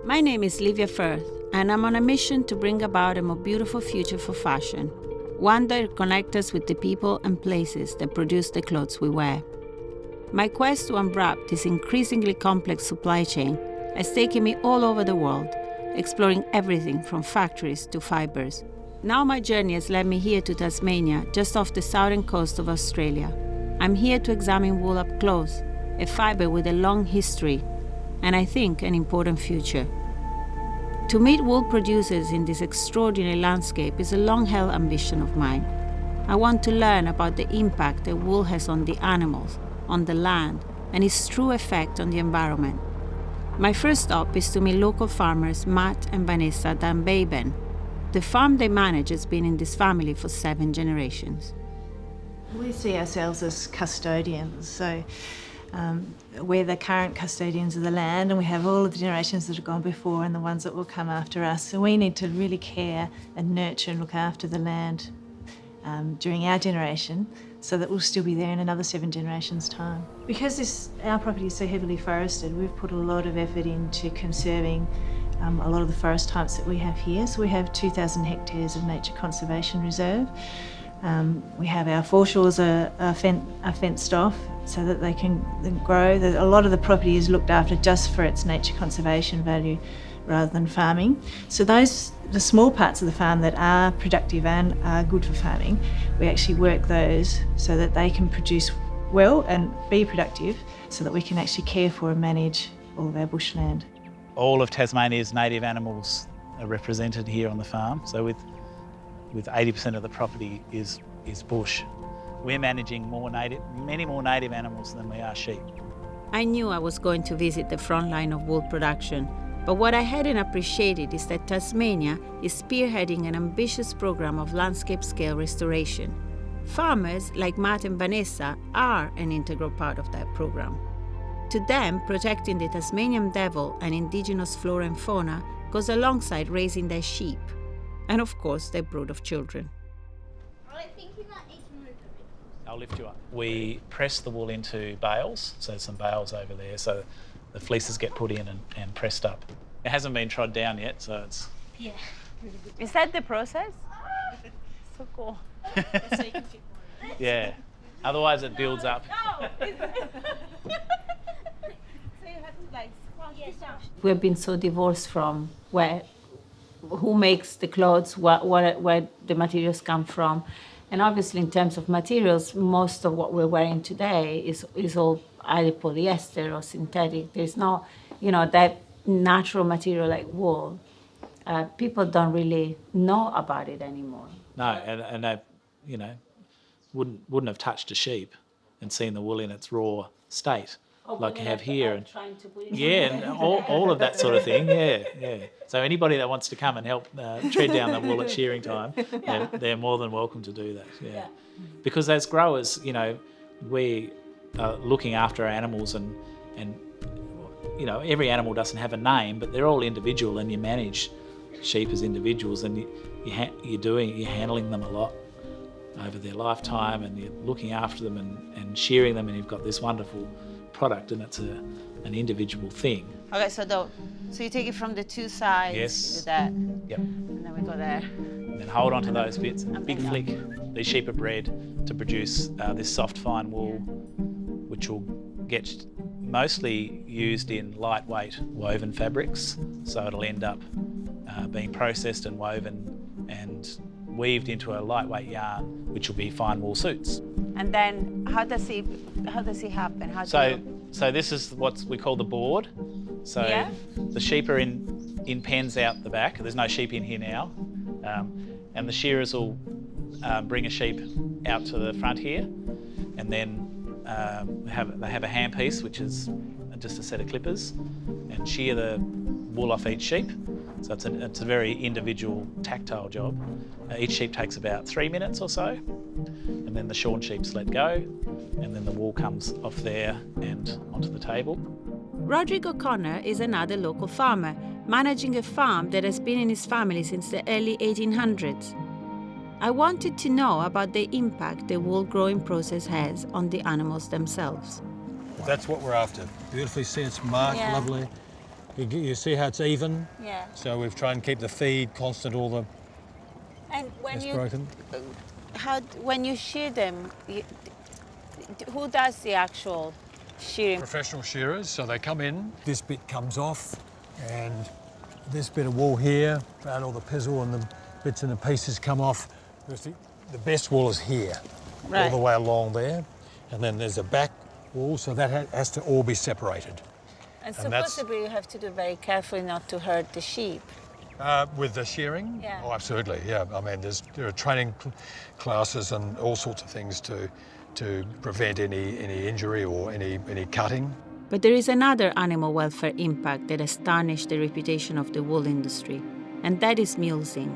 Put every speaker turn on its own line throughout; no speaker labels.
My name is Livia Firth, and I'm on a mission to bring about a more beautiful future for fashion, one that connects us with the people and places that produce the clothes we wear. My quest to unwrap this increasingly complex supply chain has taken me all over the world, exploring everything from factories to fibers. Now my journey has led me here to Tasmania, just off the southern coast of Australia. I'm here to examine wool up close, a fiber with a long history, and I think an important future. To meet wool producers in this extraordinary landscape is a long-held ambition of mine. I want to learn about the impact that wool has on the animals, on the land, and its true effect on the environment. My first stop is to meet local farmers Matt and Vanessa Danbeben. The farm they manage has been in this family for 7 generations.
We see ourselves as custodians, so we're the current custodians of the land, and we have all of the generations that have gone before and the ones that will come after us. So we need to really care and nurture and look after the land during our generation, so that we'll still be there in another 7 generations' time. Because our property is so heavily forested, we've put a lot of effort into conserving a lot of the forest types that we have here. So we have 2,000 hectares of nature conservation reserve. We have our foreshores are fenced off so that they can grow. A lot of the property is looked after just for its nature conservation value rather than farming. So the small parts of the farm that are productive and are good for farming, we actually work those so that they can produce well and be productive, so that we can actually care for and manage all of our bushland.
All of Tasmania's native animals are represented here on the farm. So with 80% of the property is bush. We're managing many more native animals than we are sheep.
I knew I was going to visit the front line of wool production, but what I hadn't appreciated is that Tasmania is spearheading an ambitious program of landscape-scale restoration. Farmers like Matt and Vanessa are an integral part of that program. To them, protecting the Tasmanian devil and indigenous flora and fauna goes alongside raising their sheep, and of course their brood of children.
I think you might need to move a bit.
I'll lift you up. We press the wool into bales, so there's some bales over there, so the fleeces get put in and pressed up. It hasn't been trod down yet, so it's...
Yeah.
Is that the process? So cool.
So you can fit more.
Yeah, otherwise it builds up.
No! So you have to like squash this out.
We've been so divorced from who makes the clothes, where the materials come from. And obviously in terms of materials, most of what we're wearing today is all either polyester or synthetic. There's no, that natural material like wool. People don't really know about it anymore.
No, and they, wouldn't have touched a sheep and seen the wool in its raw state, like you have here. And and all of that sort of thing, yeah. So anybody that wants to come and help tread down the wool at shearing time, they're more than welcome to do that, yeah. Because as growers, we are looking after our animals and every animal doesn't have a name, but they're all individual, and you manage sheep as individuals, and you're handling them a lot over their lifetime, and you're looking after them and shearing them, and you've got this wonderful product, and it's an individual thing.
Okay, so you take it from the two sides.
Yes.
To that.
Yep.
And then we go there.
And then hold on to those bits. Big flick. These sheep are bred to produce this soft, fine wool, which will get mostly used in lightweight woven fabrics. So it'll end up being processed and woven and weaved into a lightweight yarn, which will be fine wool suits.
And then how does it happen?
So this is what we call the board. So the sheep are in pens out the back. There's no sheep in here now. And the shearers will bring a sheep out to the front here, and then they have a handpiece, which is just a set of clippers, and shear the wool off each sheep. So it's a very individual, tactile job. Each sheep takes about 3 minutes or so, and then the shorn sheep's let go, and then the wool comes off there and onto the table.
Roderick O'Connor is another local farmer, managing a farm that has been in his family since the early 1800s. I wanted to know about the impact the wool growing process has on the animals themselves.
That's what we're after. Beautifully cinched, marked, lovely. You see how it's even?
Yeah.
So we've tried and keep the feed constant, all the
And when
broken.
when you shear them, who does the actual shearing?
Professional shearers, so they come in, this bit comes off, and this bit of wool here, and all the pizzle and the bits and the pieces come off. The best wool is here,
Right.
all the way along there, and then there's a back wool, so that has to all be separated.
And
that's-
supposedly you have to do very carefully not to hurt the sheep.
With the shearing?
Yeah.
Oh, absolutely, yeah. I mean, there are training classes and all sorts of things to prevent any injury or any cutting.
But there is another animal welfare impact that has tarnished the reputation of the wool industry, and that is mulesing.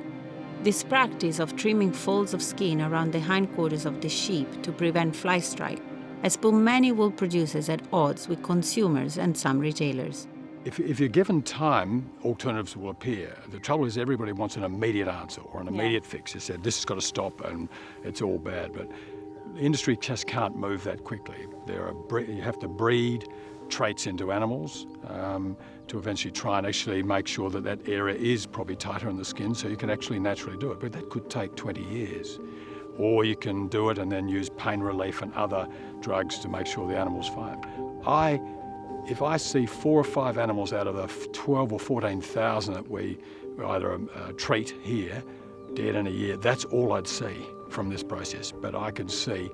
This practice of trimming folds of skin around the hindquarters of the sheep to prevent fly strike has put many wool producers at odds with consumers and some retailers.
If you're given time, alternatives will appear. The trouble is everybody wants an immediate answer or an immediate fix. They said, this has got to stop and it's all bad. But the industry just can't move that quickly. You have to breed traits into animals to eventually try and actually make sure that that area is probably tighter in the skin so you can actually naturally do it. But that could take 20 years. Or you can do it and then use pain relief and other drugs to make sure the animal's fine. If I see 4 or 5 animals out of the 12 or 14,000 that we either treat here, dead in a year, that's all I'd see from this process. But I could see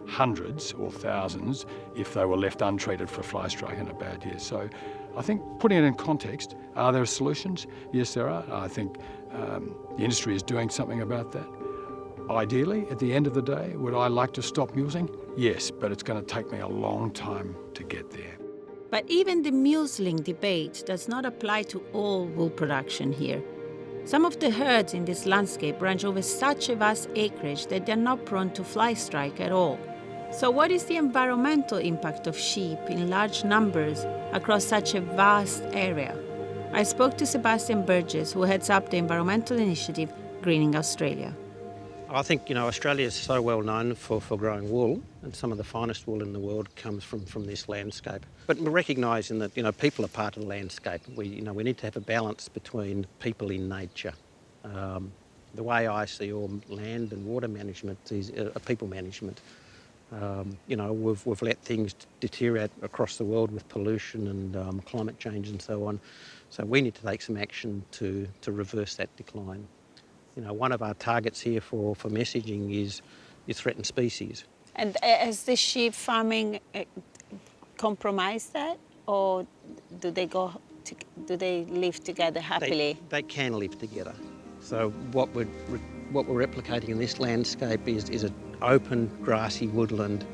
hundreds or thousands if they were left untreated for fly strike in a bad year. So I think putting it in context, are there solutions? Yes, there are. I think the industry is doing something about that. Ideally, at the end of the day, would I like to stop mulesing? Yes, but it's going to take me a long time to get there.
But even the museling debate does not apply to all wool production here. Some of the herds in this landscape range over such a vast acreage that they're not prone to fly strike at all. So what is the environmental impact of sheep in large numbers across such a vast area? I spoke to Sebastian Burgess, who heads up the environmental initiative Greening Australia.
I think, Australia is so well known for growing wool, and some of the finest wool in the world comes from this landscape. But we're recognising that, people are part of the landscape. We need to have a balance between people in nature. The way I see all land and water management is a people management. We've let things deteriorate across the world with pollution and climate change and so on. So we need to take some action to reverse that decline. One of our targets here for messaging is threatened species.
And has the sheep farming compromised that, or do they live together happily?
They can live together. So what we're replicating in this landscape is an open, grassy woodland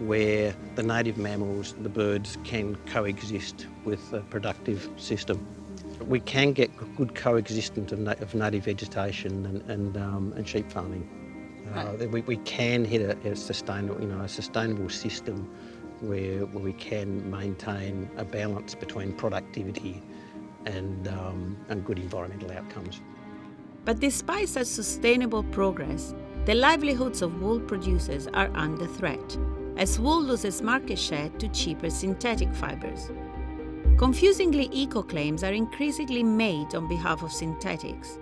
where the native mammals, the birds, can coexist with a productive system. We can get good coexistence of native vegetation and sheep farming. We can hit a sustainable system where we can maintain a balance between productivity and good environmental outcomes.
But despite such sustainable progress, the livelihoods of wool producers are under threat, as wool loses market share to cheaper synthetic fibres. Confusingly, eco-claims are increasingly made on behalf of synthetics.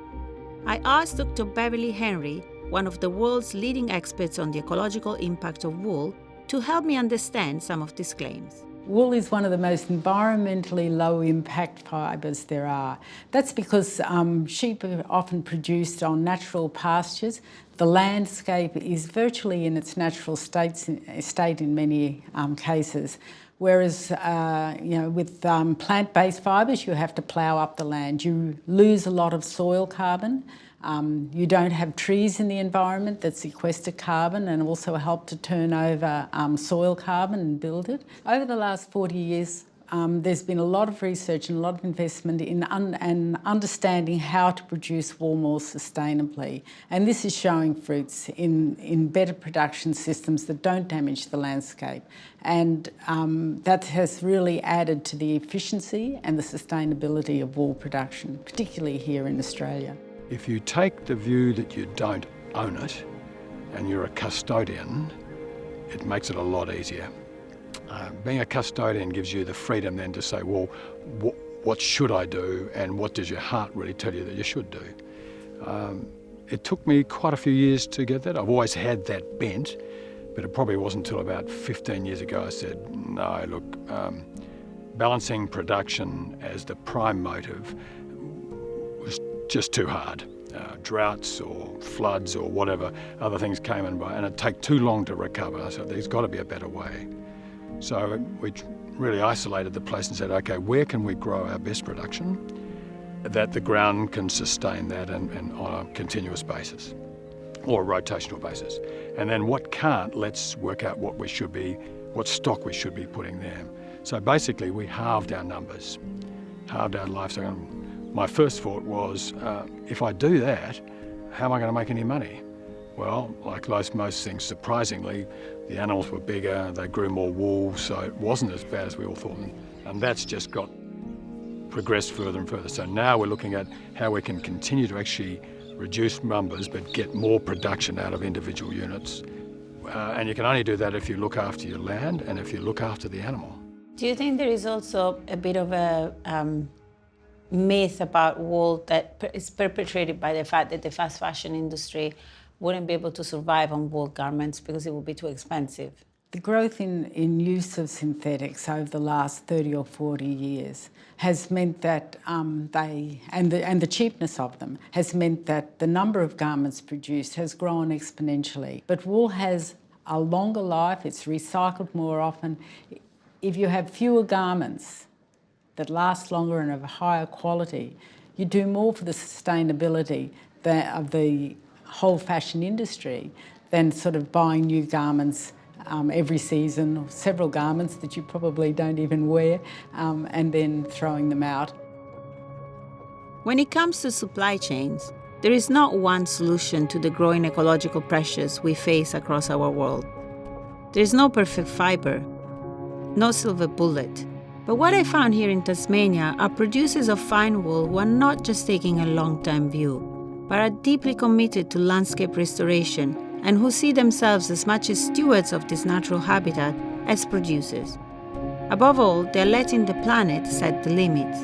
I asked Dr. Beverly Henry, one of the world's leading experts on the ecological impact of wool, to help me understand some of these claims.
Wool is one of the most environmentally low impact fibres there are. That's because sheep are often produced on natural pastures. The landscape is virtually in its natural state in many cases. Whereas, with plant-based fibres, you have to plough up the land. You lose a lot of soil carbon. You don't have trees in the environment that sequester carbon and also help to turn over soil carbon and build it. Over the last 40 years, there's been a lot of research and a lot of investment in understanding how to produce wool more sustainably. And this is showing fruits in better production systems that don't damage the landscape. And that has really added to the efficiency and the sustainability of wool production, particularly here in Australia.
If you take the view that you don't own it and you're a custodian, it makes it a lot easier. Being a custodian gives you the freedom then to say, well, what should I do and what does your heart really tell you that you should do. It took me quite a few years to get that. I've always had that bent, but it probably wasn't until about 15 years ago I said, no, look, balancing production as the prime motive was just too hard. Droughts or floods or whatever other things came in by, and it'd take too long to recover, so there's got to be a better way. So we really isolated the place and said, okay, where can we grow our best production that the ground can sustain that and on a continuous basis or a rotational basis. And then what can't, let's work out what stock we should be putting there. So basically we halved our numbers, halved our livestock. My first thought was, if I do that, how am I going to make any money? Well, like most things, surprisingly, the animals were bigger, they grew more wool, so it wasn't as bad as we all thought. And that's just progressed further and further. So now we're looking at how we can continue to actually reduce numbers but get more production out of individual units. And you can only do that if you look after your land and if you look after the animal.
Do you think there is also a bit of a myth about wool that is perpetrated by the fact that the fast fashion industry wouldn't be able to survive on wool garments because it would be too expensive?
The growth in use of synthetics over the last 30 or 40 years has meant that the cheapness of them has meant that the number of garments produced has grown exponentially. But wool has a longer life, it's recycled more often. If you have fewer garments that last longer and of a higher quality, you do more for the sustainability of the whole fashion industry than sort of buying new garments every season, or several garments that you probably don't even wear, and then throwing them out.
When it comes to supply chains, there is not one solution to the growing ecological pressures we face across our world. There is no perfect fibre, no silver bullet. But what I found here in Tasmania are producers of fine wool who are not just taking a long-term view, but are deeply committed to landscape restoration and who see themselves as much as stewards of this natural habitat as producers. Above all, they're letting the planet set the limits.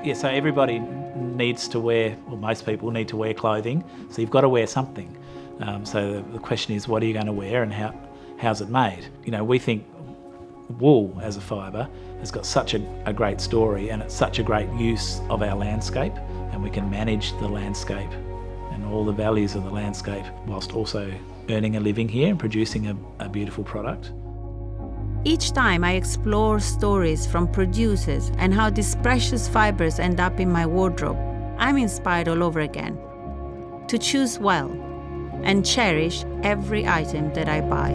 Yeah, so everybody needs to wear, well, most people need to wear clothing, so you've got to wear something. So the question is, what are you going to wear and how's it made? You know, we think wool as a fibre has got such a great story and it's such a great use of our landscape, and we can manage the landscape and all the values of the landscape whilst also earning a living here and producing a beautiful product.
Each time I explore stories from producers and how these precious fibres end up in my wardrobe, I'm inspired all over again to choose well and cherish every item that I buy.